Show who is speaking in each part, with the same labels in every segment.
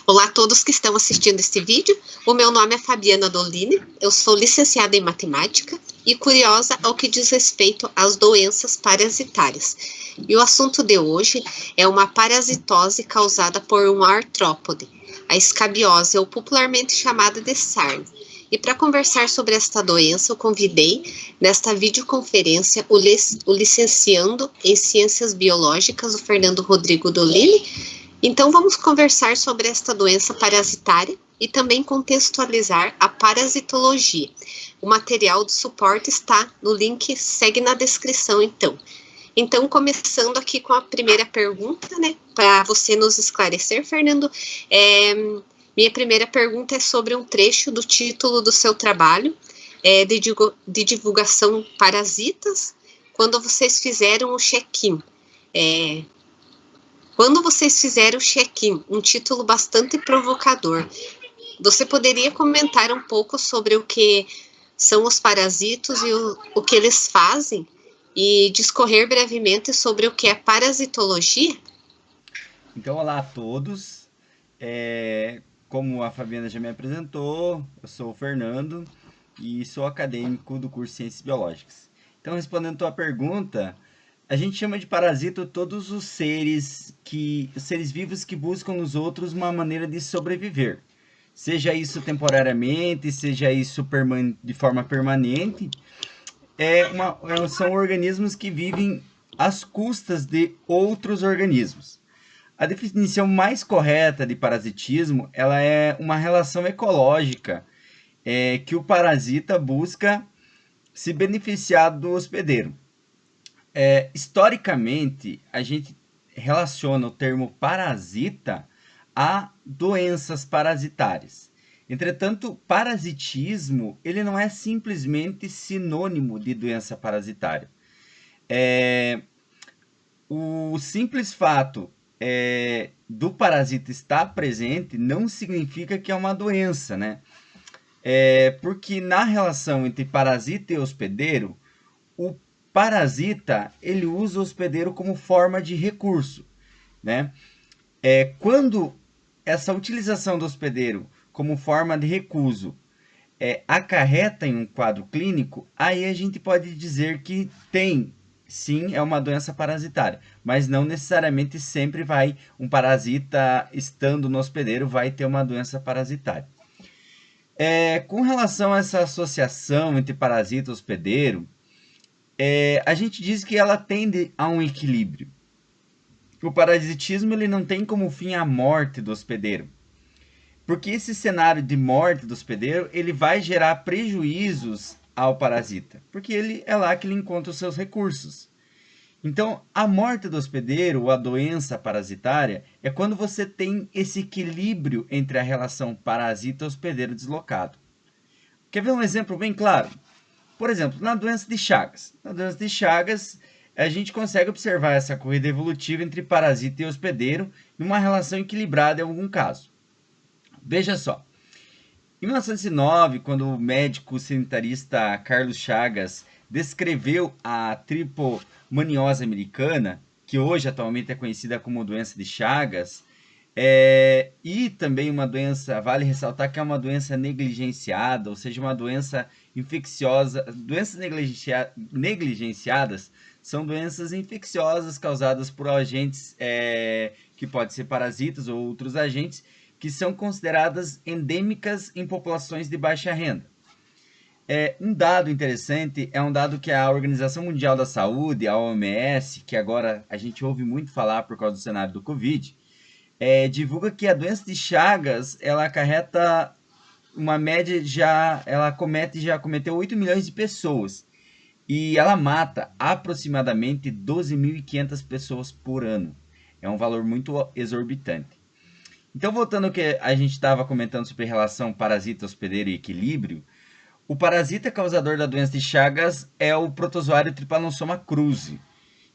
Speaker 1: Olá a todos que estão assistindo este vídeo. O meu nome é Fabiana Dolini, eu sou licenciada em matemática e curiosa ao que diz respeito às doenças parasitárias. E o assunto de hoje é uma parasitose causada por um artrópode, a escabiose, ou popularmente chamada de sarna. E para conversar sobre esta doença, eu convidei, nesta videoconferência, o licenciando em Ciências Biológicas, o Fernando Rodrigo Dolini. Então, vamos conversar sobre esta doença parasitária e também contextualizar a parasitologia. O material do suporte está no link, segue na descrição, então. Então, começando aqui com a primeira pergunta, né, para você nos esclarecer, Fernando, minha primeira pergunta é sobre um trecho do título do seu trabalho, de divulgação Parasitas, quando vocês fizeram o check-in. Quando vocês fizeram o check-in, um título bastante provocador, você poderia comentar um pouco sobre o que são os parasitos e o que eles fazem e discorrer brevemente sobre o que é parasitologia?
Speaker 2: Então, olá a todos. Como a Fabiana já me apresentou, eu sou o Fernando e sou acadêmico do curso de Ciências Biológicas. Então, respondendo a tua pergunta, a gente chama de parasita todos os seres vivos que buscam nos outros uma maneira de sobreviver. Seja isso temporariamente, seja isso de forma permanente, são organismos que vivem às custas de outros organismos. A definição mais correta de parasitismo, ela é uma relação ecológica que o parasita busca se beneficiar do hospedeiro. Historicamente, a gente relaciona o termo parasita a doenças parasitárias. Entretanto, parasitismo ele não é simplesmente sinônimo de doença parasitária. O simples fato do parasita estar presente não significa que é uma doença, né? Porque na relação entre parasita e hospedeiro, o parasita ele usa o hospedeiro como forma de recurso, né? Quando essa utilização do hospedeiro como forma de recurso acarreta em um quadro clínico, aí a gente pode dizer que tem, sim, é uma doença parasitária, mas não necessariamente sempre um parasita estando no hospedeiro vai ter uma doença parasitária. Com relação a essa associação entre parasita e hospedeiro, a gente diz que ela tende a um equilíbrio. O parasitismo ele não tem como fim a morte do hospedeiro, porque esse cenário de morte do hospedeiro ele vai gerar prejuízos ao parasita, porque ele é lá que ele encontra os seus recursos. Então, a morte do hospedeiro, ou a doença parasitária, é quando você tem esse equilíbrio entre a relação parasita-hospedeiro deslocado. Quer ver um exemplo bem claro? Por exemplo, na doença de Chagas. Na doença de Chagas, a gente consegue observar essa corrida evolutiva entre parasita e hospedeiro e uma relação equilibrada em algum caso. Veja só. Em 1909, quando o médico sanitarista Carlos Chagas descreveu a tripomaniose americana, que hoje atualmente é conhecida como doença de Chagas, e também uma doença, vale ressaltar que é uma doença negligenciada, ou seja, uma doença infecciosa. Doenças negligenciadas são doenças infecciosas causadas por agentes que podem ser parasitas ou outros agentes, que são consideradas endêmicas em populações de baixa renda. Um dado interessante é um dado que a Organização Mundial da Saúde, a OMS, que agora a gente ouve muito falar por causa do cenário do Covid, divulga que a doença de Chagas, ela acarreta uma média, ela cometeu 8 milhões de pessoas, e ela mata aproximadamente 12.500 pessoas por ano. É um valor muito exorbitante. Então, voltando ao que a gente estava comentando sobre relação parasita, hospedeiro e equilíbrio, o parasita causador da doença de Chagas é o protozoário Trypanosoma cruzi,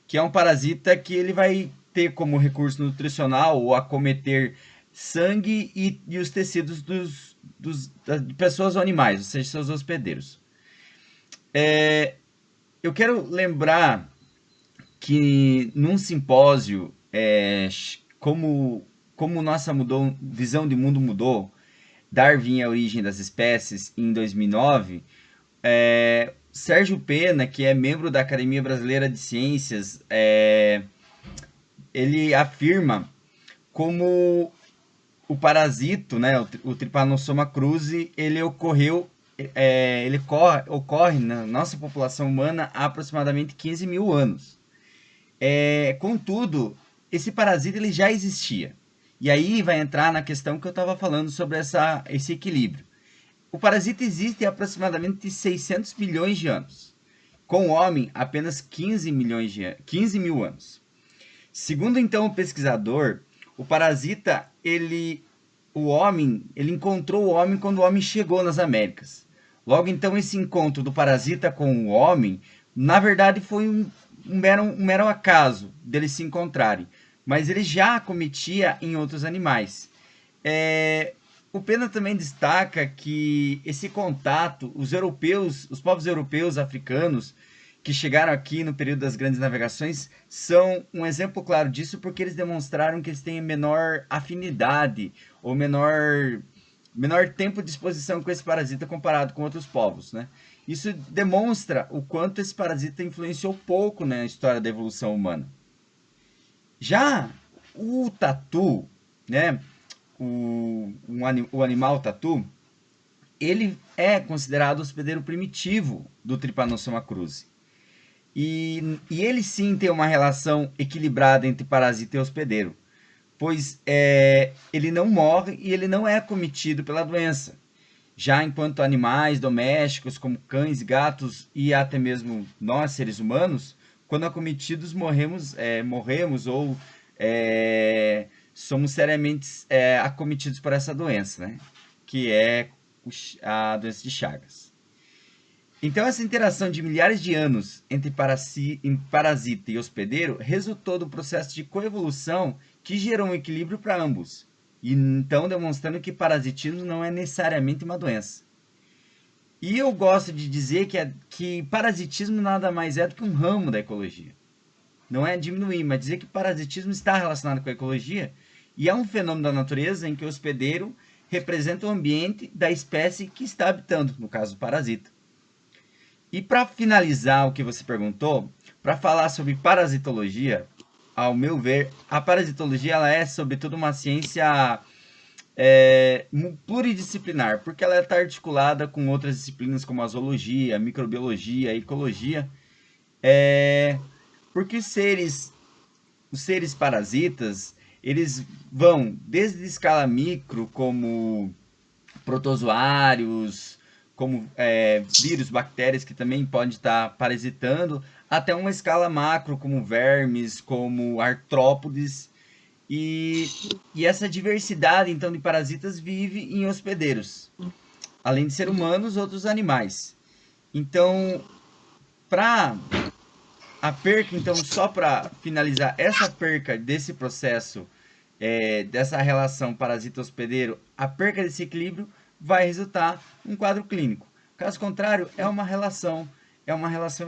Speaker 2: que é um parasita que ele vai ter como recurso nutricional ou acometer sangue e os tecidos de pessoas ou animais, ou seja, seus hospedeiros. Eu quero lembrar que num simpósio como como nossa visão de mundo mudou, Darwin e a origem das espécies, em 2009, Sérgio Pena, que é membro da Academia Brasileira de Ciências, ele afirma como o parasito, né, o Trypanosoma cruzi, ele ocorre na nossa população humana há aproximadamente 15 mil anos. Contudo, esse parasita ele já existia. E aí vai entrar na questão que eu estava falando sobre esse equilíbrio. O parasita existe há aproximadamente 600 milhões de anos. Com o homem, apenas 15 mil anos. Segundo, então, o pesquisador, o parasita, o homem encontrou o homem quando o homem chegou nas Américas. Logo, então, esse encontro do parasita com o homem, na verdade, foi um mero acaso deles se encontrarem. Mas ele já acometia em outros animais. O Pena também destaca que esse contato, os povos europeus, africanos, que chegaram aqui no período das grandes navegações, são um exemplo claro disso, porque eles demonstraram que eles têm menor afinidade, ou menor tempo de exposição com esse parasita comparado com outros povos, né? Isso demonstra o quanto esse parasita influenciou pouco na história da evolução humana. Já o tatu, né, o animal tatu, ele é considerado o hospedeiro primitivo do Trypanosoma cruzi. E ele sim tem uma relação equilibrada entre parasita e hospedeiro, pois ele não morre e ele não é acometido pela doença. Já enquanto animais domésticos, como cães, gatos e até mesmo nós, seres humanos, quando acometidos morremos ou somos seriamente acometidos por essa doença, né? Que é a doença de Chagas. Então, essa interação de milhares de anos entre parasita e hospedeiro resultou do processo de coevolução que gerou um equilíbrio para ambos, e então demonstrando que parasitismo não é necessariamente uma doença. E eu gosto de dizer que parasitismo nada mais é do que um ramo da ecologia. Não é diminuir, mas dizer que parasitismo está relacionado com a ecologia e é um fenômeno da natureza em que o hospedeiro representa o ambiente da espécie que está habitando, no caso, o parasita. E para finalizar o que você perguntou, para falar sobre parasitologia, ao meu ver, a parasitologia ela é, sobretudo, uma ciência pluridisciplinar, porque ela está articulada com outras disciplinas como a zoologia, a microbiologia, a ecologia, porque os seres parasitas, eles vão desde escala micro, como protozoários, como vírus, bactérias que também podem estar parasitando, até uma escala macro, como vermes, como artrópodes. E essa diversidade, então, de parasitas vive em hospedeiros, além de ser humanos, outros animais. Então, a perca, então, só para finalizar, essa perca desse processo, dessa relação parasita-hospedeiro, a perca desse equilíbrio vai resultar um quadro clínico. Caso contrário, é uma relação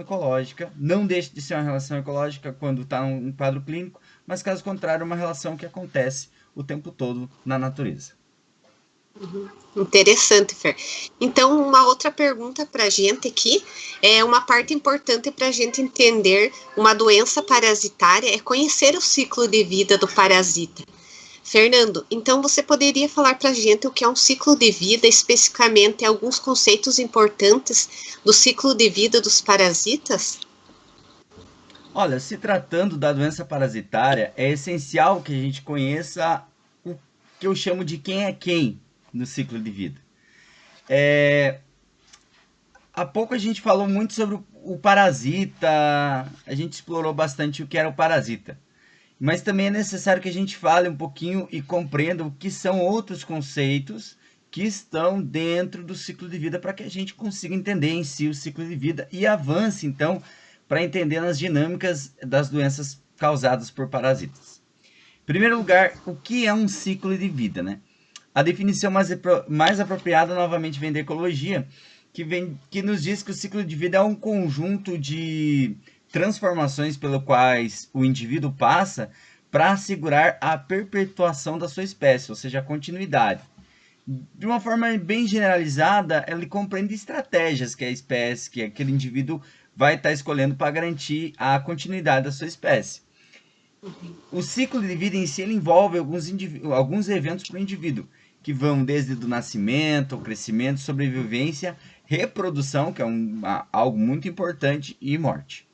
Speaker 2: ecológica, não deixa de ser uma relação ecológica quando está um quadro clínico, mas caso contrário, é uma relação que acontece o tempo todo na natureza.
Speaker 1: Interessante, Fer. Então, uma outra pergunta para a gente aqui, uma parte importante para a gente entender uma doença parasitária é conhecer o ciclo de vida do parasita. Fernando, então você poderia falar para a gente o que é um ciclo de vida, especificamente alguns conceitos importantes do ciclo de vida dos parasitas?
Speaker 2: Olha, se tratando da doença parasitária, é essencial que a gente conheça o que eu chamo de quem é quem no ciclo de vida. Há pouco a gente falou muito sobre o parasita, a gente explorou bastante o que era o parasita. Mas também é necessário que a gente fale um pouquinho e compreenda o que são outros conceitos que estão dentro do ciclo de vida para que a gente consiga entender em si o ciclo de vida e avance, então, para entender as dinâmicas das doenças causadas por parasitas. Em primeiro lugar, o que é um ciclo de vida, né? A definição mais apropriada, novamente, vem da ecologia, que nos diz que o ciclo de vida é um conjunto de transformações pelas quais o indivíduo passa para assegurar a perpetuação da sua espécie, ou seja, a continuidade. De uma forma bem generalizada, ele compreende estratégias que a espécie, que aquele indivíduo vai estar escolhendo para garantir a continuidade da sua espécie. O ciclo de vida em si ele envolve alguns eventos para o indivíduo, que vão desde o nascimento, o crescimento, sobrevivência, reprodução, que é algo muito importante, e morte.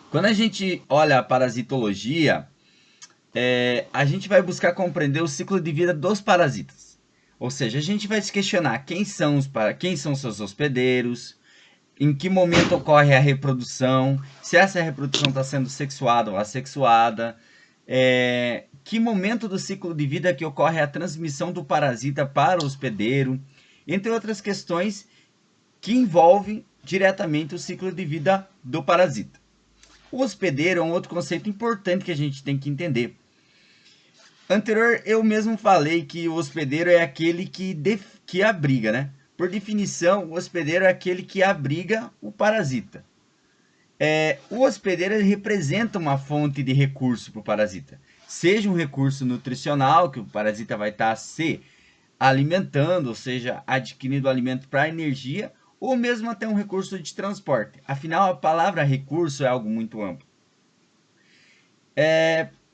Speaker 2: Quando a gente olha a parasitologia, a gente vai buscar compreender o ciclo de vida dos parasitas. Ou seja, a gente vai se questionar quem são seus hospedeiros, em que momento ocorre a reprodução, se essa reprodução está sendo sexuada ou assexuada, que momento do ciclo de vida que ocorre a transmissão do parasita para o hospedeiro, entre outras questões que envolvem diretamente o ciclo de vida do parasita. O hospedeiro é um outro conceito importante que a gente tem que entender. Anterior, eu mesmo falei que o hospedeiro é aquele que abriga, né? Por definição, o hospedeiro é aquele que abriga o parasita. O hospedeiro ele representa uma fonte de recurso para o parasita. Seja um recurso nutricional, que o parasita vai estar se alimentando, ou seja, adquirindo alimento para energia, ou mesmo até um recurso de transporte. Afinal, a palavra recurso é algo muito amplo.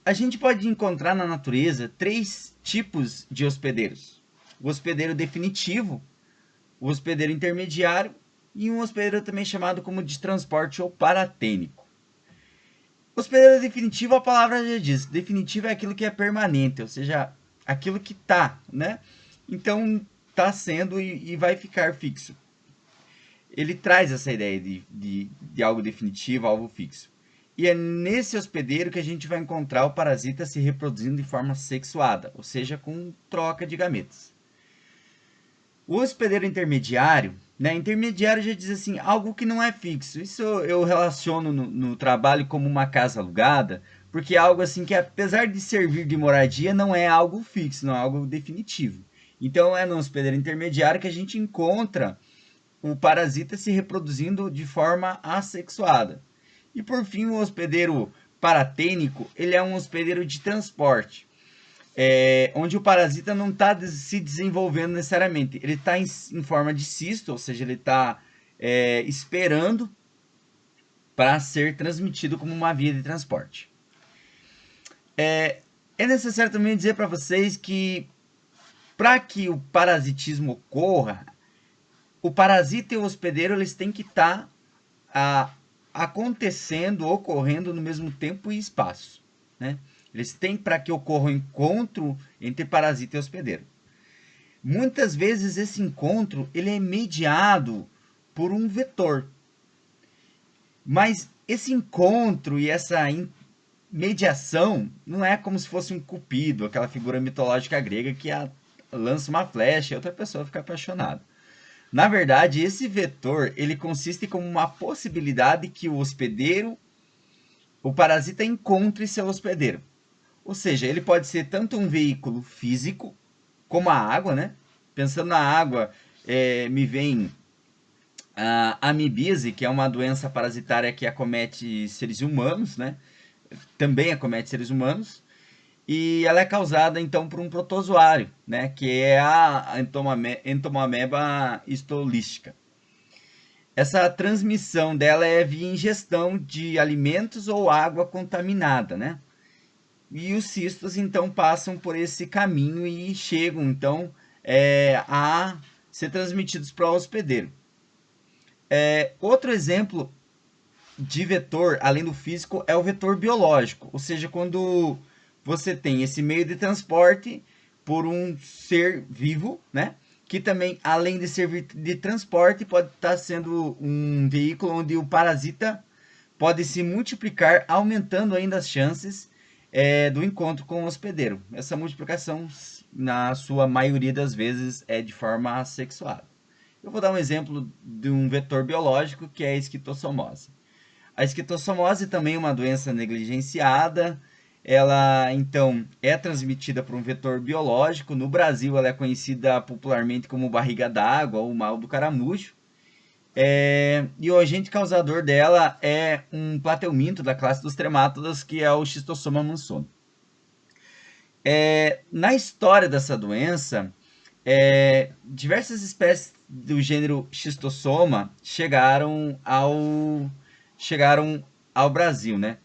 Speaker 2: A gente pode encontrar na natureza 3 tipos de hospedeiros. O hospedeiro definitivo, o hospedeiro intermediário e um hospedeiro também chamado como de transporte ou paratênico. Hospedeiro definitivo, a palavra já diz, definitivo é aquilo que é permanente, ou seja, aquilo que está, né? Então, está sendo e vai ficar fixo. Ele traz essa ideia de algo definitivo, algo fixo. E é nesse hospedeiro que a gente vai encontrar o parasita se reproduzindo de forma sexuada, ou seja, com troca de gametas. O hospedeiro intermediário, né? Intermediário já diz assim, algo que não é fixo. Isso eu relaciono no trabalho como uma casa alugada, porque é algo assim que, apesar de servir de moradia, não é algo fixo, não é algo definitivo. Então, é no hospedeiro intermediário que a gente encontra o parasita se reproduzindo de forma assexuada. E por fim, o hospedeiro paratênico, ele é um hospedeiro de transporte, onde o parasita não está se desenvolvendo necessariamente. Ele está em forma de cisto, ou seja, ele está esperando para ser transmitido como uma via de transporte. É necessário também dizer para vocês que, para que o parasitismo ocorra, o parasita e o hospedeiro eles têm que estar acontecendo, ocorrendo no mesmo tempo e espaço, né? Eles têm para que ocorra um encontro entre parasita e hospedeiro. Muitas vezes esse encontro ele é mediado por um vetor. Mas esse encontro e essa mediação não é como se fosse um cupido, aquela figura mitológica grega que lança uma flecha e outra pessoa fica apaixonada. Na verdade, esse vetor ele consiste como uma possibilidade que o parasita encontre seu hospedeiro. Ou seja, ele pode ser tanto um veículo físico, como a água, né? Pensando na água, me vem a amebise, que é uma doença parasitária que acomete seres humanos, né? Também acomete seres humanos. E ela é causada, então, por um protozoário, né? Que é a Entomameba histolytica. Essa transmissão dela é via ingestão de alimentos ou água contaminada, né? E os cistos, então, passam por esse caminho e chegam, então, a ser transmitidos para o hospedeiro. Outro exemplo de vetor, além do físico, é o vetor biológico. Ou seja, quando você tem esse meio de transporte por um ser vivo, né? Que também, além de servir de transporte, pode estar sendo um veículo onde o parasita pode se multiplicar, aumentando ainda as chances do encontro com o hospedeiro. Essa multiplicação, na sua maioria das vezes, é de forma assexuada. Eu vou dar um exemplo de um vetor biológico, que é a esquistossomose. A esquistossomose também é uma doença negligenciada. Ela, então, é transmitida por um vetor biológico. No Brasil, ela é conhecida popularmente como barriga d'água ou mal do caramujo. E o agente causador dela é um plateuminto da classe dos tremátodas, que é o Schistosoma mansoni. Na história dessa doença, diversas espécies do gênero Schistosoma chegaram ao Brasil, né?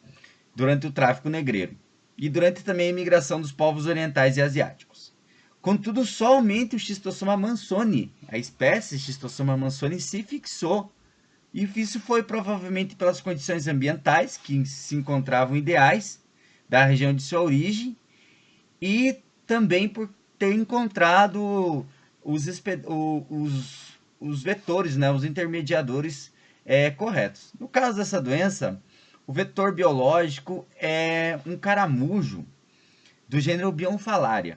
Speaker 2: Durante o tráfico negreiro e durante também a imigração dos povos orientais e asiáticos. Contudo, somente o Schistosoma mansoni, a espécie Schistosoma mansoni, se fixou. E isso foi provavelmente pelas condições ambientais que se encontravam ideais da região de sua origem e também por ter encontrado os vetores, né, os intermediadores corretos. No caso dessa doença, o vetor biológico é um caramujo do gênero Bionfalaria.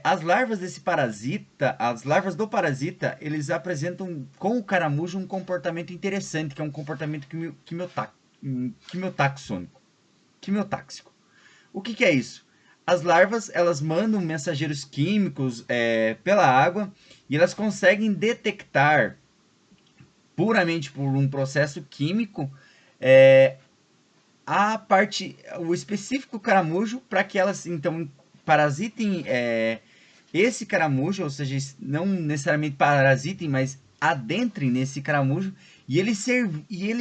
Speaker 2: As larvas desse parasita, as larvas do parasita, eles apresentam com o caramujo um comportamento interessante, que é um comportamento quimiotáxico. O que é isso? As larvas, elas mandam mensageiros químicos pela água e elas conseguem detectar, puramente por um processo químico, o específico caramujo, para que elas, então, parasitem esse caramujo, ou seja, não necessariamente parasitem, mas adentrem nesse caramujo, e ele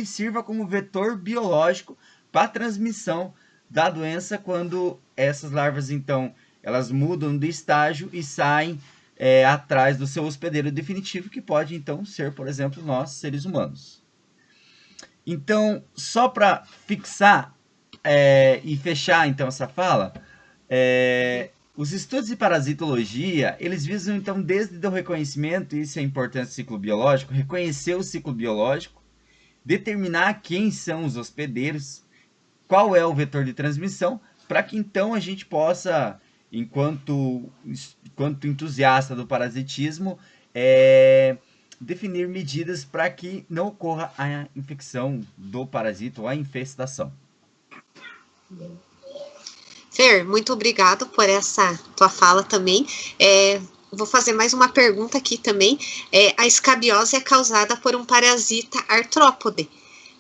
Speaker 2: sirva como vetor biológico para a transmissão da doença quando essas larvas, então, elas mudam de estágio e saem atrás do seu hospedeiro definitivo, que pode, então, ser, por exemplo, nós, seres humanos. Então, só para fixar e fechar, então, essa fala, os estudos de parasitologia, eles visam, então, desde o reconhecimento, isso é importante no ciclo biológico, reconhecer o ciclo biológico, determinar quem são os hospedeiros, qual é o vetor de transmissão, para que, então, a gente possa, enquanto entusiasta do parasitismo, definir medidas para que não ocorra a infecção do parasita ou a infestação.
Speaker 1: Fer, muito obrigado por essa tua fala também. Vou fazer mais uma pergunta aqui também. A escabiose é causada por um parasita artrópode.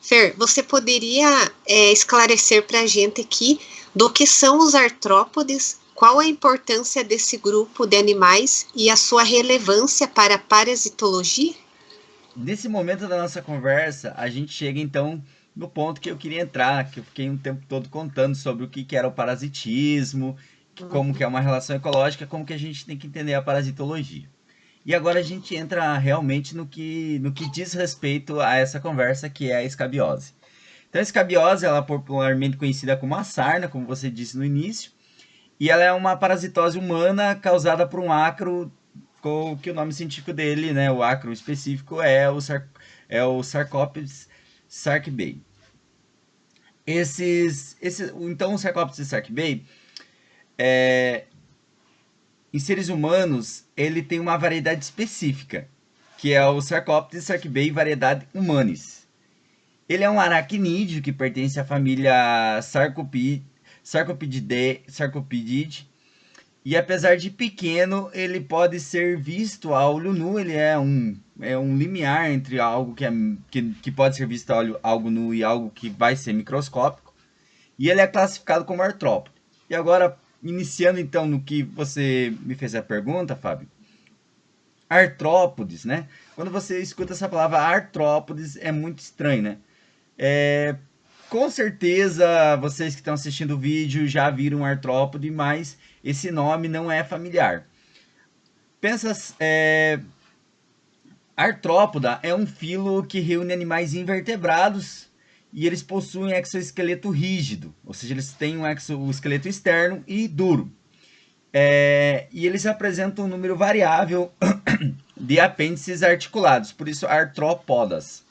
Speaker 1: Fer, você poderia esclarecer para a gente aqui do que são os artrópodes, qual a importância desse grupo de animais e a sua relevância para a parasitologia?
Speaker 2: Nesse momento da nossa conversa, a gente chega então no ponto que eu queria entrar, que eu fiquei um tempo todo contando sobre o que era o parasitismo, como que é uma relação ecológica, como que a gente tem que entender a parasitologia. E agora a gente entra realmente no que diz respeito a essa conversa, que é a escabiose. Então a escabiose, ela é popularmente conhecida como a sarna, como você disse no início, e ela é uma parasitose humana causada por um ácaro, que o nome científico dele, né, o ácaro específico, é o Sarcoptes sarkbei. Então, o Sarcoptes sarkbei, em seres humanos, ele tem uma variedade específica, que é o Sarcoptes sarkbei variedade humanis. Ele é um aracnídeo que pertence à família Sarcopididae, e apesar de pequeno, ele pode ser visto a olho nu. Ele é um limiar entre algo que pode ser visto a algo nu e algo que vai ser microscópico. E ele é classificado como artrópode. E agora, iniciando então no que você me fez a pergunta, Fábio. Artrópodes, né? Quando você escuta essa palavra artrópodes, é muito estranho, né? Com certeza, vocês que estão assistindo o vídeo já viram um artrópode, mas esse nome não é familiar. Artrópoda é um filo que reúne animais invertebrados e eles possuem exoesqueleto rígido, ou seja, eles têm um exoesqueleto externo e duro. E eles apresentam um número variável de apêndices articulados, por isso artrópodas.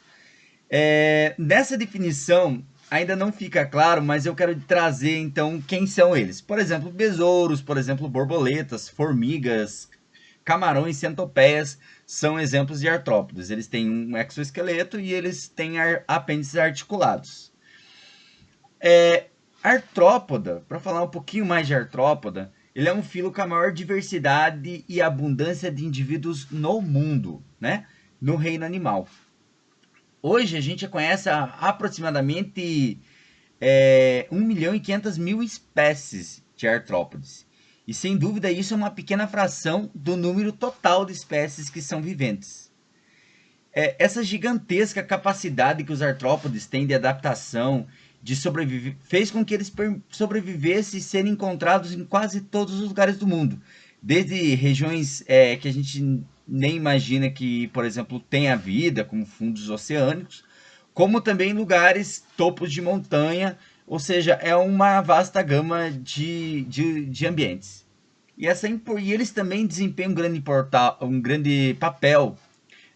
Speaker 2: Nessa definição ainda não fica claro, mas eu quero trazer então quem são eles. Por exemplo, besouros, por exemplo, borboletas, formigas, camarões, centopeias são exemplos de artrópodes. Eles têm um exoesqueleto e eles têm apêndices articulados. Artrópoda, para falar um pouquinho mais de artrópoda, ele é um filo com a maior diversidade e abundância de indivíduos no mundo, né? no reino animal. Hoje a gente conhece aproximadamente 1.500.000 espécies de artrópodes. E sem dúvida isso é uma pequena fração do número total de espécies que são viventes. Essa gigantesca capacidade que os artrópodes têm de adaptação, de sobreviver, fez com que eles sobrevivessem e serem encontrados em quase todos os lugares do mundo. Desde regiões que a gente nem imagina que, por exemplo, tenha vida, como fundos oceânicos, como também lugares, topos de montanha, ou seja, é uma vasta gama de ambientes. E eles também desempenham um grande papel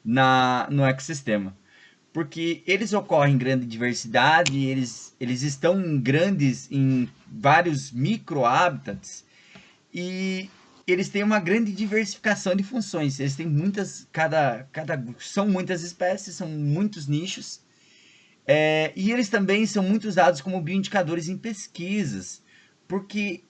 Speaker 2: no ecossistema, porque eles ocorrem em grande diversidade, eles estão em vários micro-hábitats e eles têm uma grande diversificação de funções. Eles têm são muitas espécies, são muitos nichos, e eles também são muito usados como bioindicadores em pesquisas, porque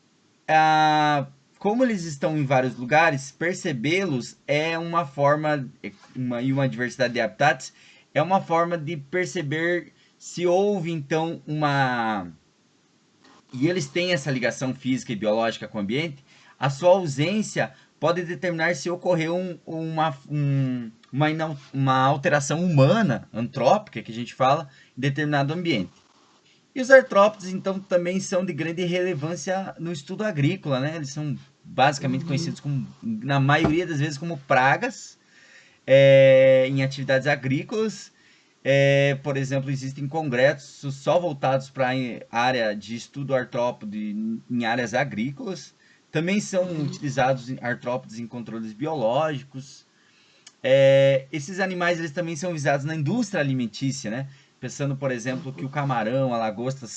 Speaker 2: como eles estão em vários lugares, percebê-los é uma forma, e uma diversidade de habitats, é uma forma de perceber se houve, então, e eles têm essa ligação física e biológica com o ambiente, a sua ausência pode determinar se ocorreu uma alteração humana, antrópica, que a gente fala, em determinado ambiente. E os artrópodes, então, também são de grande relevância no estudo agrícola, né? Eles são basicamente conhecidos na maioria das vezes como pragas em atividades agrícolas. Por exemplo, existem congressos só voltados para a área de estudo artrópode em áreas agrícolas. Também são utilizados artrópodes em controles biológicos. Esses animais eles também são visados na indústria alimentícia, né? Pensando, por exemplo, que o camarão, a lagosta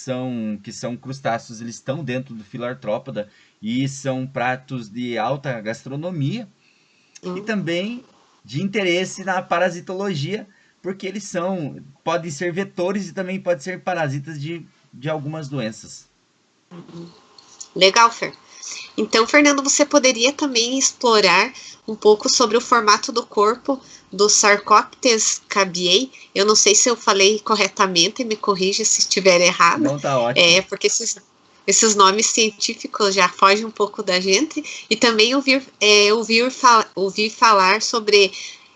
Speaker 2: que são crustáceos, eles estão dentro do filo artrópoda e são pratos de alta gastronomia e também de interesse na parasitologia, porque eles podem ser vetores e também podem ser parasitas de algumas doenças.
Speaker 1: Legal, Fer. Então, Fernando, você poderia também explorar um pouco sobre o formato do corpo do Sarcoptes cabiei. Eu não sei se eu falei corretamente, me corrija se estiver errado.
Speaker 2: Não, tá ótimo.
Speaker 1: Porque esses nomes científicos já fogem um pouco da gente. E também ouvir falar sobre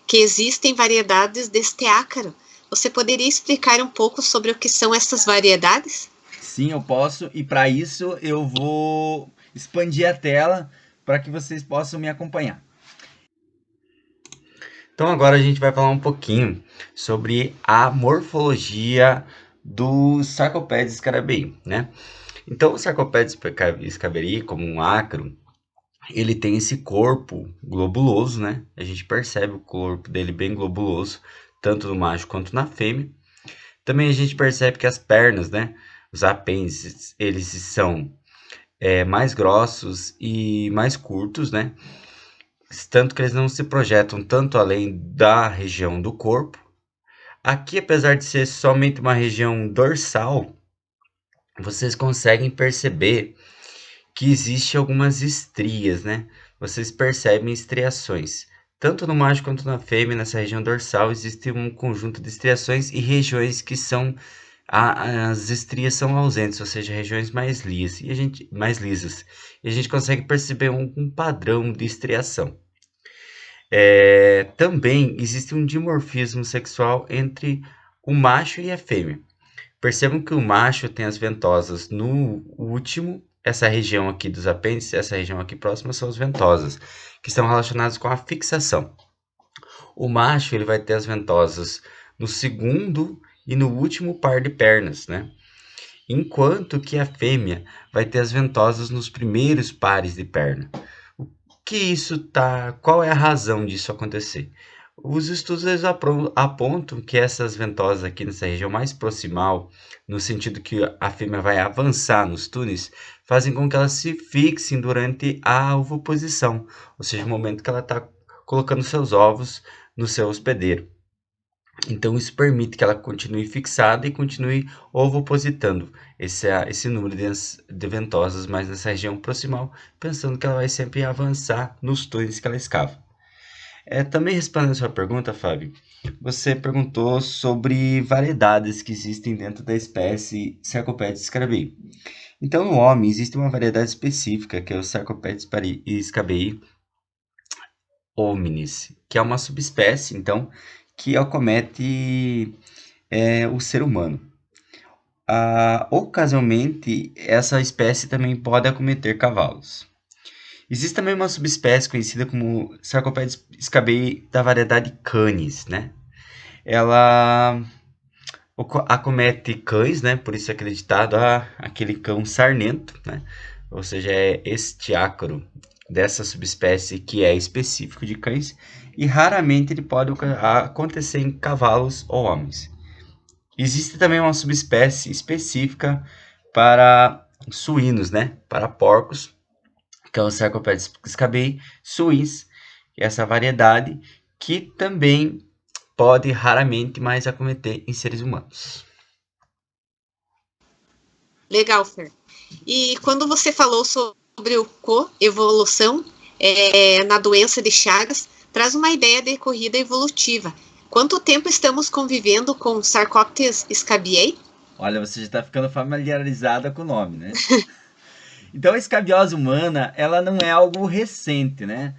Speaker 1: que existem variedades deste ácaro. Você poderia explicar um pouco sobre o que são essas variedades?
Speaker 2: Sim, eu posso. E para isso eu vou expandir a tela para que vocês possam me acompanhar. Então agora a gente vai falar um pouquinho sobre a morfologia do Sarcoptes scarabei, né? Então o Sarcoptes scarabei, como um ácaro, ele tem esse corpo globuloso, né? A gente percebe o corpo dele bem globuloso, tanto no macho quanto na fêmea. Também a gente percebe que as pernas, né? Os apêndices, eles são mais grossos e mais curtos, né? Tanto que eles não se projetam tanto além da região do corpo. Aqui, apesar de ser somente uma região dorsal, vocês conseguem perceber que existe algumas estrias, né? Vocês percebem estriações. Tanto no macho quanto na fêmea, nessa região dorsal, existe um conjunto de estriações e regiões que são as estrias são ausentes, ou seja, regiões mais lisas, e a gente consegue perceber um padrão de estriação. Também existe um dimorfismo sexual entre o macho e a fêmea. Percebam que o macho tem as ventosas no último, essa região aqui dos apêndices, essa região aqui próxima são as ventosas, que estão relacionadas com a fixação. O macho ele vai ter as ventosas no segundo e no último par de pernas, né? Enquanto que a fêmea vai ter as ventosas nos primeiros pares de perna. Qual é a razão disso acontecer? Os estudos apontam que essas ventosas aqui nessa região mais proximal, no sentido que a fêmea vai avançar nos túneis, fazem com que elas se fixem durante a ovoposição, ou seja, o momento que ela está colocando seus ovos no seu hospedeiro. Então, isso permite que ela continue fixada e continue ovopositando esse número de ventosas mais nessa região proximal, pensando que ela vai sempre avançar nos túneis que ela escava. Também respondendo a sua pergunta, Fábio, você perguntou sobre variedades que existem dentro da espécie Sarcoptes scarabei. Então, no homem, existe uma variedade específica, que é o Sarcoptes scarabei hominis, que é uma subespécie, então, que acomete o ser humano. Ocasionalmente, essa espécie também pode acometer cavalos. Existe também uma subespécie conhecida como Sarcoptes scarabei da variedade Canis, né? Ela acomete cães, né? Por isso é acreditado aquele cão sarnento, né? Ou seja, é este ácaro dessa subespécie que é específico de cães e raramente ele pode acontecer em cavalos ou homens. Existe também uma subespécie específica para suínos, né? Para porcos, que é o Sarcoptes scarabei suis, essa variedade que também pode raramente mais acometer em seres humanos.
Speaker 1: Legal, Fer. E quando você falou sobre o coevolução na doença de Chagas, traz uma ideia de corrida evolutiva. Quanto tempo estamos convivendo com Sarcoptes scabiei?
Speaker 2: Olha, você já está ficando familiarizada com o nome, né? Então, a escabiose humana, ela não é algo recente, né?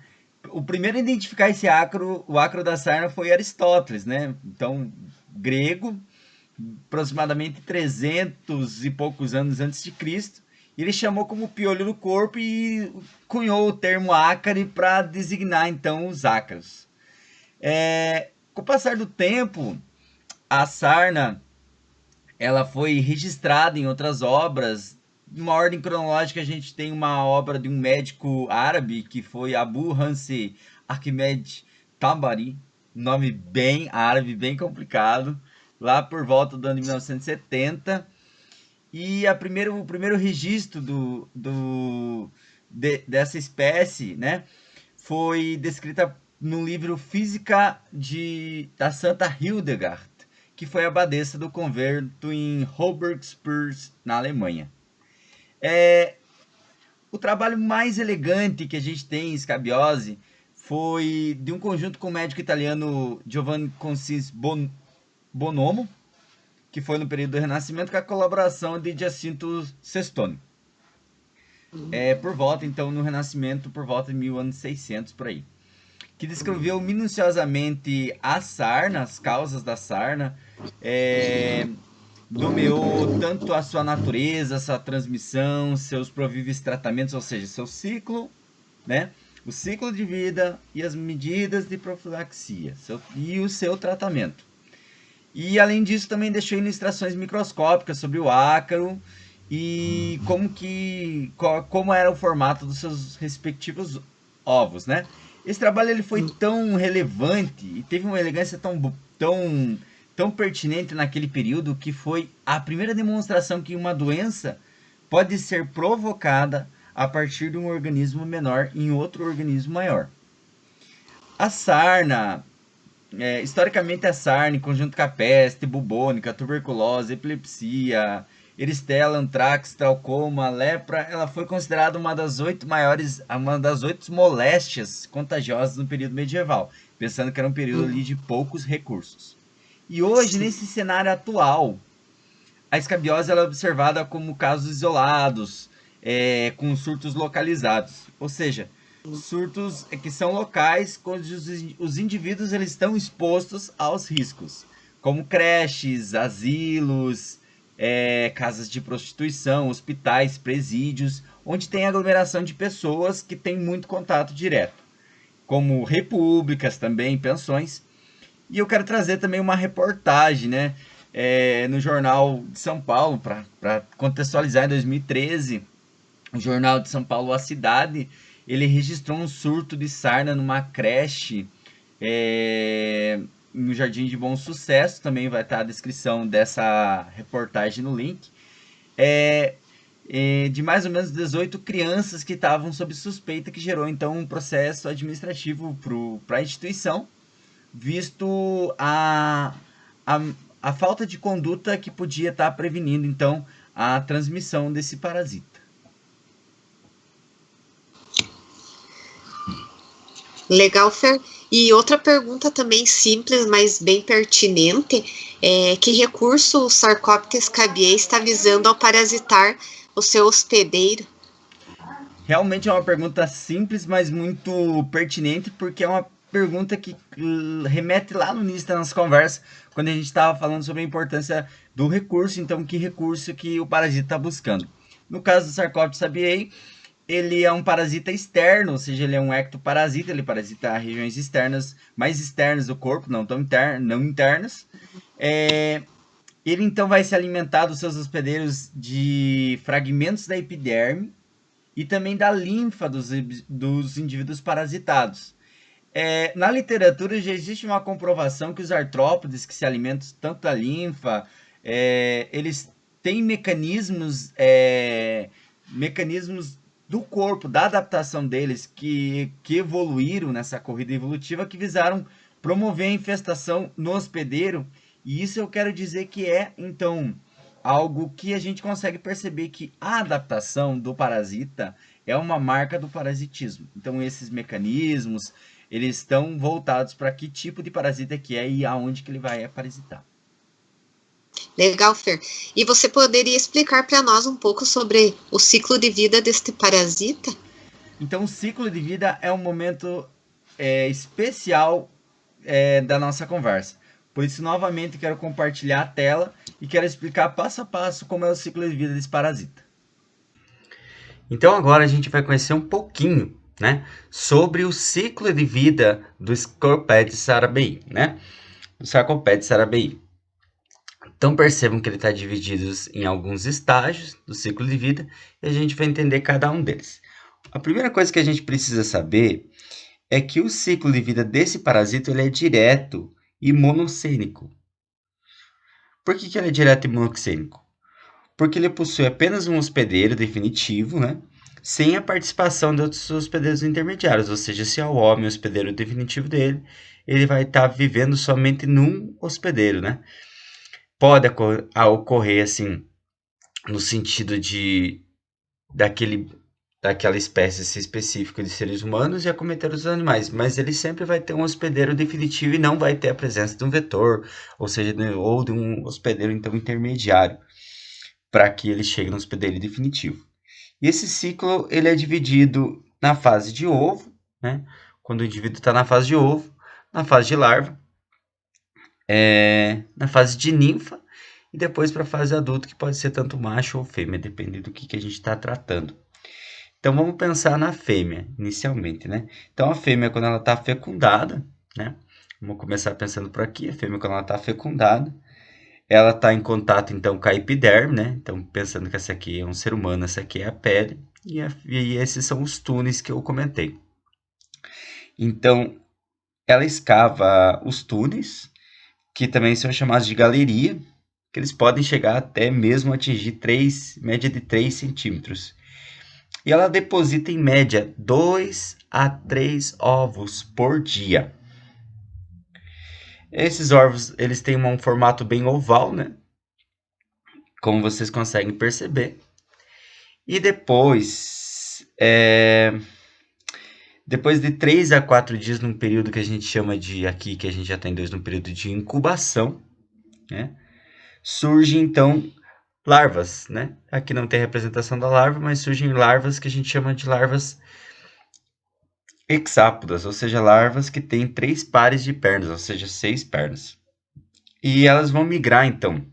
Speaker 2: O primeiro a identificar esse ácaro, o ácaro da sarna, foi Aristóteles, né? Então, grego, aproximadamente 300 e poucos anos antes de Cristo. Ele chamou como piolho do corpo e cunhou o termo ácare para designar, então, os ácaros. Com o passar do tempo, a sarna ela foi registrada em outras obras. Numa ordem cronológica, a gente tem uma obra de um médico árabe, que foi Abu Hansi Ahmed Tabari, nome bem árabe, bem complicado, lá por volta do ano de 1970. E o primeiro registro dessa espécie, né, foi descrita no livro Física da Santa Hildegard, que foi abadesa do convento em Obergspurs, na Alemanha. O trabalho mais elegante que a gente tem em escabiose foi de um conjunto com o médico italiano Giovanni Concis Bonomo, que foi no período do Renascimento, com a colaboração de Giacinto Sestoni. Por volta, então, no Renascimento, por volta de 1600, por aí. Que descreveu minuciosamente a sarna, as causas da sarna, nomeou tanto a sua natureza, sua transmissão, seus províveis tratamentos, ou seja, seu ciclo, né? O ciclo de vida e as medidas de profilaxia e o seu tratamento. E além disso também deixou ilustrações microscópicas sobre o ácaro e como era o formato dos seus respectivos ovos, né? Esse trabalho ele foi tão relevante e teve uma elegância tão pertinente naquele período que foi a primeira demonstração que uma doença pode ser provocada a partir de um organismo menor em outro organismo maior. A sarna, historicamente a sarna, em conjunto com a peste bubônica, tuberculose, epilepsia, eristela, antrax, traucoma, lepra, ela foi considerada uma das 8 moléstias contagiosas no período medieval, pensando que era um período ali de poucos recursos. E hoje, nesse cenário atual, a escabiose ela é observada como casos isolados, com surtos localizados, ou seja, surtos que são locais, onde os indivíduos eles estão expostos aos riscos, como creches, asilos, casas de prostituição, hospitais, presídios, onde tem aglomeração de pessoas que têm muito contato direto, como repúblicas também, pensões. E eu quero trazer também uma reportagem, né, no Jornal de São Paulo, para contextualizar, em 2013, o Jornal de São Paulo, A Cidade, ele registrou um surto de sarna numa creche no Jardim de Bom Sucesso. Também vai estar a descrição dessa reportagem no link. De mais ou menos 18 crianças que estavam sob suspeita, que gerou então um processo administrativo para a instituição, visto a falta de conduta que podia estar prevenindo então a transmissão desse parasita.
Speaker 1: Legal, Fer. E outra pergunta também simples, mas bem pertinente, é que recurso o Sarcoptes cabiei está visando ao parasitar o seu hospedeiro?
Speaker 2: Realmente é uma pergunta simples, mas muito pertinente, porque é uma pergunta que remete lá no início da nossa conversa, quando a gente estava falando sobre a importância do recurso, então que recurso que o parasita está buscando. No caso do Sarcoptes sabiei, ele é um parasita externo, ou seja, ele é um ectoparasita, ele parasita regiões externas, mais externas do corpo, não tão não internas. Ele então vai se alimentar dos seus hospedeiros de fragmentos da epiderme e também da linfa dos indivíduos parasitados. Na literatura já existe uma comprovação que os artrópodes que se alimentam tanto da linfa, eles têm mecanismos do corpo, da adaptação deles, que evoluíram nessa corrida evolutiva, que visaram promover a infestação no hospedeiro. E isso eu quero dizer que então, algo que a gente consegue perceber que a adaptação do parasita é uma marca do parasitismo. Então, esses mecanismos, eles estão voltados para que tipo de parasita que é e aonde que ele vai parasitar.
Speaker 1: Legal, Fer. E você poderia explicar para nós um pouco sobre o ciclo de vida deste parasita?
Speaker 2: Então, o ciclo de vida é um momento especial da nossa conversa. Por isso, novamente, quero compartilhar a tela e quero explicar passo a passo como é o ciclo de vida desse parasita. Então, agora a gente vai conhecer um pouquinho, né, sobre o ciclo de vida do Sarcoptes sarabii, né? Do Sarcoptes sarabii. Então, percebam que ele está dividido em alguns estágios do ciclo de vida e a gente vai entender cada um deles. A primeira coisa que a gente precisa saber é que o ciclo de vida desse parasita ele é direto e monossênico. Por que ele é direto e monossênico? Porque ele possui apenas um hospedeiro definitivo, né? Sem a participação de outros hospedeiros intermediários. Ou seja, se é o homem o hospedeiro definitivo dele, ele vai estar vivendo somente num hospedeiro, né? Pode ocorrer, assim, no sentido daquela espécie específica de seres humanos e acometer os animais, mas ele sempre vai ter um hospedeiro definitivo e não vai ter a presença de um vetor, ou seja, ou de um hospedeiro então intermediário, para que ele chegue no hospedeiro definitivo. E esse ciclo ele é dividido na fase de ovo, né? Quando o indivíduo está na fase de ovo, na fase de larva, na fase de ninfa e depois para a fase adulta, que pode ser tanto macho ou fêmea, dependendo do que a gente está tratando. Então, vamos pensar na fêmea, inicialmente, né? Então, a fêmea, quando ela está fecundada, né? Vamos começar pensando por aqui. A fêmea, quando ela está fecundada, ela está em contato, então, com a epiderme, né? Então, pensando que essa aqui é um ser humano, essa aqui é a pele. E esses são os túneis que eu comentei. Então, ela escava os túneis, que também são chamados de galeria, que eles podem chegar até mesmo atingir média de 3 centímetros. E ela deposita em média 2 a 3 ovos por dia. Esses ovos, eles têm um formato bem oval, né? Como vocês conseguem perceber. E depois de 3 a 4 dias, num período que a gente chama de, aqui que a gente já tem dois, num período de incubação, né? Surgem então larvas, né? Aqui não tem representação da larva, mas surgem larvas que a gente chama de larvas hexápodas, ou seja, larvas que têm 3 pares de pernas, ou seja, 6 pernas. E elas vão migrar, então,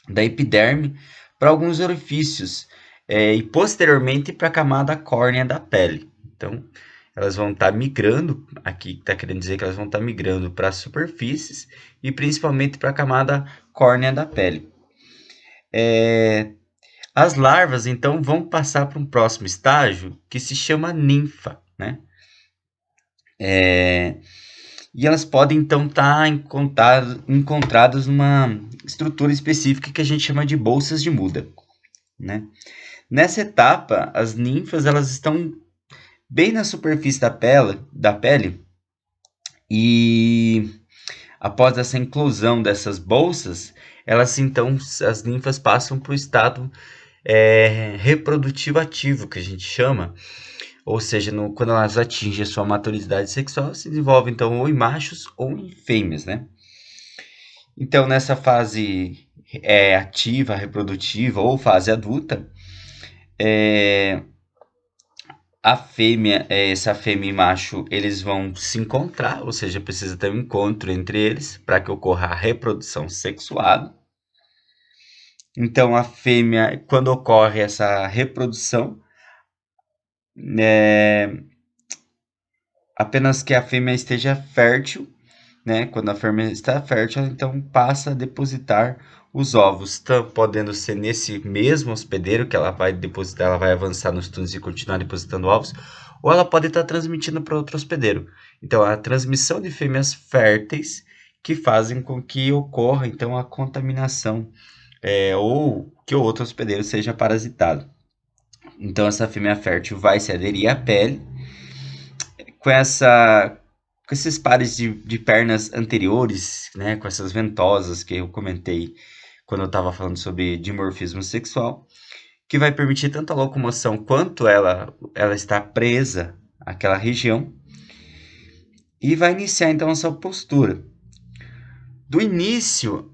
Speaker 2: da epiderme para alguns orifícios e posteriormente para a camada córnea da pele. Então, elas vão estar migrando, aqui está querendo dizer que elas vão estar migrando para as superfícies e principalmente para a camada córnea da pele. As larvas, então, vão passar para um próximo estágio que se chama ninfa, né? E elas podem, então, estar encontradas numa estrutura específica que a gente chama de bolsas de muda, né? Nessa etapa, as ninfas elas estão bem na superfície da pele e após essa inclusão dessas bolsas, as ninfas passam para o estado reprodutivo ativo, que a gente chama, ou seja, quando elas atingem a sua maturidade sexual, se desenvolvem então ou em machos ou em fêmeas, né? Então, nessa fase ativa, reprodutiva ou fase adulta, essa fêmea e macho, eles vão se encontrar, ou seja, precisa ter um encontro entre eles para que ocorra a reprodução sexuada. Então, a fêmea, quando ocorre essa reprodução, apenas que a fêmea esteja fértil, né? Quando a fêmea está fértil, então passa a depositar os ovos, podendo ser nesse mesmo hospedeiro que ela vai depositar, ela vai avançar nos túneis e continuar depositando ovos, ou ela pode estar transmitindo para outro hospedeiro. Então, a transmissão de fêmeas férteis que fazem com que ocorra então a contaminação ou que o outro hospedeiro seja parasitado. Então, essa fêmea fértil vai se aderir à pele com esses pares de pernas anteriores, né, com essas ventosas que eu comentei quando eu estava falando sobre dimorfismo sexual, que vai permitir tanto a locomoção quanto ela está presa àquela região, e vai iniciar então essa postura. Do início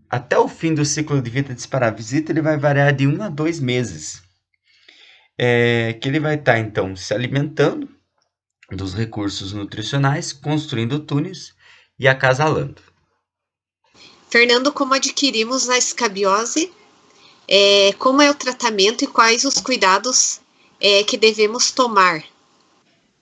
Speaker 2: até o fim do ciclo de vida desse parasita, ele vai variar de 1 a 2 meses, que ele vai estar então se alimentando dos recursos nutricionais, construindo túneis e acasalando.
Speaker 1: Fernando, como adquirimos a escabiose? Como é o tratamento e quais os cuidados que devemos tomar?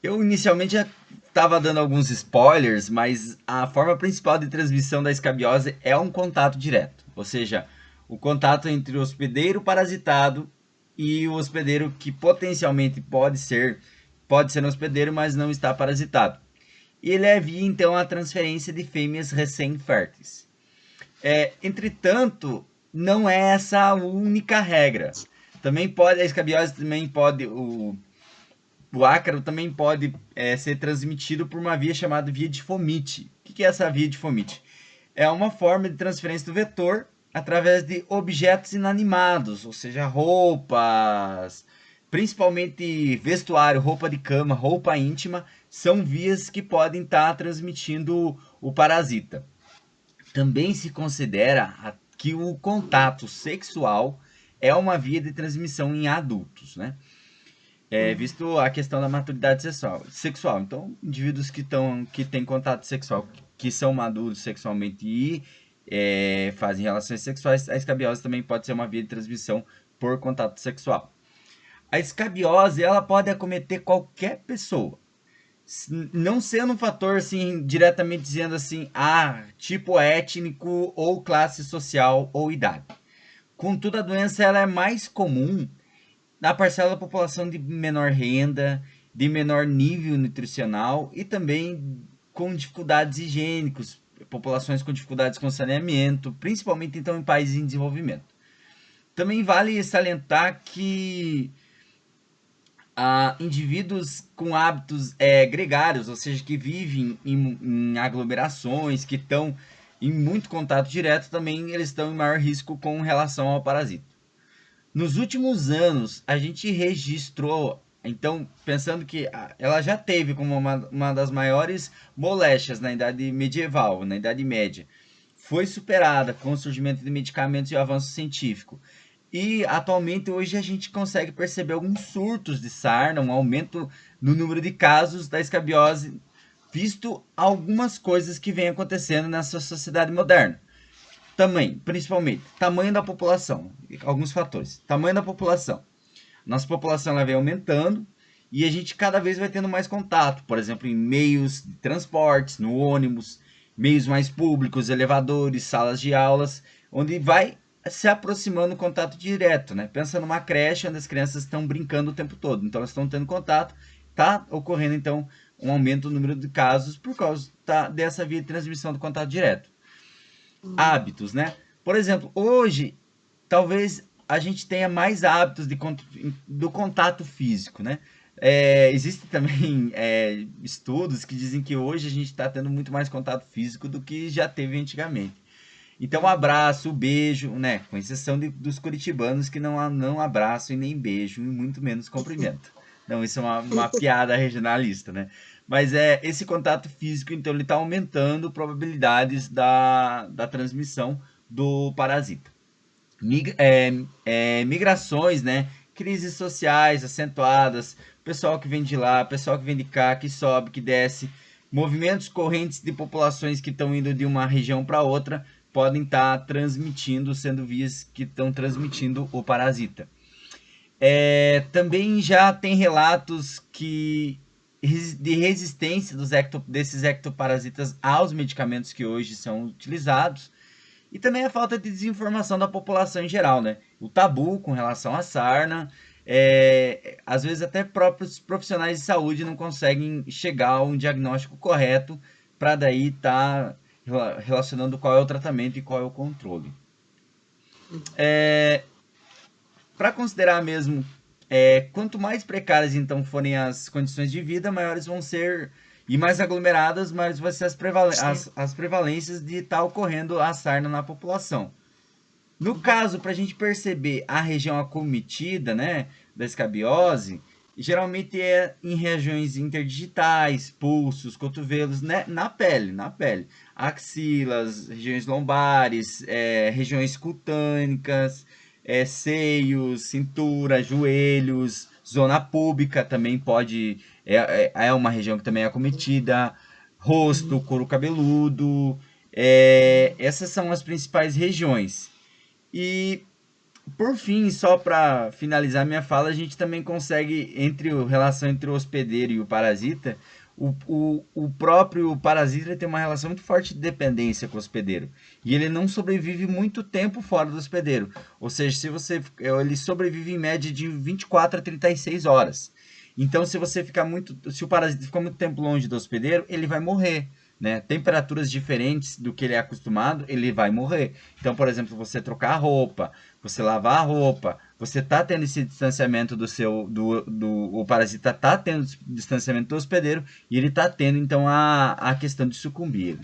Speaker 2: Eu inicialmente já estava dando alguns spoilers, mas a forma principal de transmissão da escabiose é um contato direto, ou seja, o contato entre o hospedeiro parasitado e o hospedeiro que potencialmente pode ser um hospedeiro, mas não está parasitado. E ele é via, então, a transferência de fêmeas recém-férteis. Entretanto, não é essa a única regra. Também pode, a escabiose também pode, o ácaro também pode ser transmitido por uma via chamada via de Fomite. O que é essa via de Fomite? É uma forma de transferência do vetor através de objetos inanimados, ou seja, roupas, principalmente vestuário, roupa de cama, roupa íntima, são vias que podem estar transmitindo o parasita. Também se considera que o contato sexual é uma via de transmissão em adultos, né? Visto a questão da maturidade sexual. Então, indivíduos que têm contato sexual, que são maduros sexualmente e fazem relações sexuais, a escabiose também pode ser uma via de transmissão por contato sexual. A escabiose, ela pode acometer qualquer pessoa, não sendo um fator, assim, diretamente dizendo assim, tipo étnico, ou classe social, ou idade. Contudo, a doença ela é mais comum na parcela da população de menor renda, de menor nível nutricional e também com dificuldades higiênicas, populações com dificuldades com saneamento, principalmente então em países em desenvolvimento. Também vale salientar que indivíduos com hábitos gregários, ou seja, que vivem em aglomerações, que estão em muito contato direto, também eles estão em maior risco com relação ao parasita. Nos últimos anos, a gente registrou, então, pensando que ela já teve como uma das maiores moléstias na Idade Medieval, na Idade Média, foi superada com o surgimento de medicamentos e o avanço científico. E atualmente, hoje, a gente consegue perceber alguns surtos de sarna, um aumento no número de casos da escabiose, visto algumas coisas que vêm acontecendo nessa sociedade moderna. Também, principalmente, tamanho da população, alguns fatores. Tamanho da população. Nossa população ela vem aumentando e a gente cada vez vai tendo mais contato, por exemplo, em meios de transportes, no ônibus, meios mais públicos, elevadores, salas de aulas, onde vai se aproximando o contato direto, né? Pensa numa creche onde as crianças estão brincando o tempo todo, então elas estão tendo contato, está ocorrendo então um aumento no número de casos por causa dessa via de transmissão do contato direto. Hábitos, né? Por exemplo, hoje, talvez a gente tenha mais hábitos do contato físico, né? Existem também estudos que dizem que hoje a gente está tendo muito mais contato físico do que já teve antigamente. Então, o abraço, o beijo, né? Com exceção dos curitibanos que não abraçam e nem beijam, e muito menos cumprimentam. Não, isso é uma piada regionalista, né? Mas esse contato físico, então, ele está aumentando probabilidades da transmissão do parasita. Migrações, né? Crises sociais acentuadas, pessoal que vem de lá, pessoal que vem de cá, que sobe, que desce, movimentos correntes de populações que estão indo de uma região para outra, podem estar transmitindo, sendo vias que estão transmitindo o parasita. Também já tem relatos de resistência desses ectoparasitas aos medicamentos que hoje são utilizados. E também a falta de desinformação da população em geral, né? O tabu com relação à sarna, às vezes até próprios profissionais de saúde não conseguem chegar a um diagnóstico correto para daí estar relacionando qual é o tratamento e qual é o controle. Para considerar mesmo, quanto mais precárias então forem as condições de vida, maiores vão ser e mais aglomeradas, maiores vão ser as prevalências de estar ocorrendo a sarna na população. No caso, para a gente perceber a região acometida, né, da escabiose, geralmente é em regiões interdigitais, pulsos, cotovelos, né, na pele. Axilas, regiões lombares, regiões cutâneas, seios, cintura, joelhos, zona púbica também pode, é uma região que também é acometida, rosto, couro cabeludo, essas são as principais regiões. E, por fim, só para finalizar minha fala, a gente também consegue, relação entre o hospedeiro e o parasita, o próprio parasita tem uma relação muito forte de dependência com o hospedeiro. E ele não sobrevive muito tempo fora do hospedeiro. Ou seja, ele sobrevive em média de 24 a 36 horas. Então, se o parasita ficar muito tempo longe do hospedeiro, ele vai morrer. Né? Temperaturas diferentes do que ele é acostumado, ele vai morrer. Então, por exemplo, você trocar a roupa, você lavar a roupa, você tá tendo esse distanciamento o parasita tá tendo distanciamento do hospedeiro e ele tá tendo então a questão de sucumbir.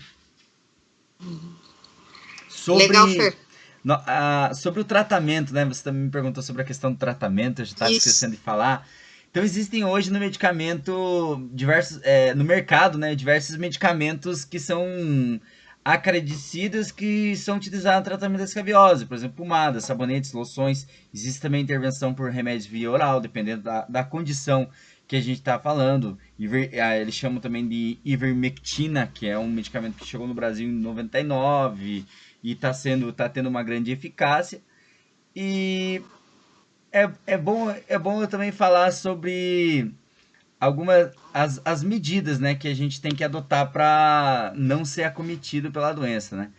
Speaker 1: Legal, Fer.
Speaker 2: Sobre o tratamento, né? Você também me perguntou sobre a questão do tratamento, eu já estava esquecendo de falar. Então existem hoje no mercado, né, diversos medicamentos que são acredecidos que são utilizados no tratamento da escabiose, por exemplo, pomadas, sabonetes, loções. Existe também intervenção por remédios via oral, dependendo da condição que a gente está falando. Eles chamam também de ivermectina, que é um medicamento que chegou no Brasil em 99 e está tendo uma grande eficácia. E é bom eu também falar sobre as medidas, né, que a gente tem que adotar para não ser acometido pela doença, né?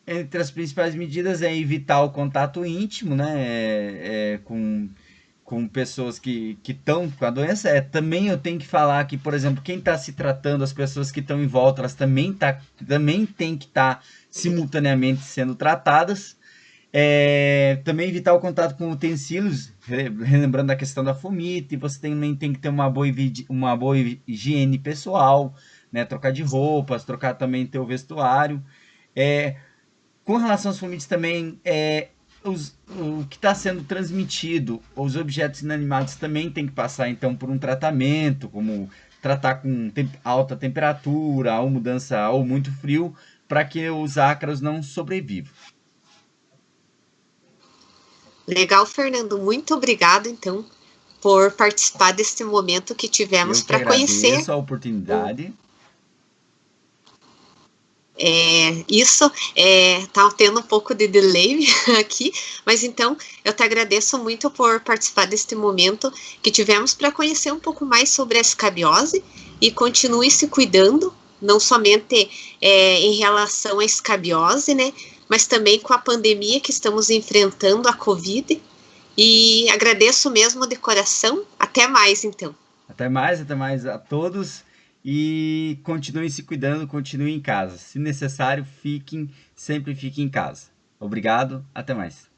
Speaker 2: Entre as principais medidas é evitar o contato íntimo, né, com pessoas que estão com a doença. Também eu tenho que falar que, por exemplo, quem está se tratando, as pessoas que estão em volta, elas também têm que estar simultaneamente sendo tratadas. Também evitar o contato com utensílios, relembrando a questão da fumite. Você também tem que ter uma boa higiene pessoal, né? Trocar de roupas, trocar também teu vestuário. Com relação às fumites também, o que está sendo transmitido, os objetos inanimados também tem que passar então por um tratamento, como tratar com alta temperatura, ou mudança, ou muito frio, para que os ácaros não sobrevivam.
Speaker 1: Legal, Fernando. Muito obrigado, então, por participar deste momento que tivemos para conhecer.
Speaker 2: Eu agradeço a oportunidade.
Speaker 1: Isso tá tendo um pouco de delay aqui, mas então eu te agradeço muito por participar deste momento que tivemos para conhecer um pouco mais sobre a escabiose e continue se cuidando, não somente em relação à escabiose, né? Mas também com a pandemia que estamos enfrentando, a Covid. E agradeço mesmo de coração. Até mais, então.
Speaker 2: Até mais a todos. E continuem se cuidando, continuem em casa. Se necessário, sempre fiquem em casa. Obrigado, até mais.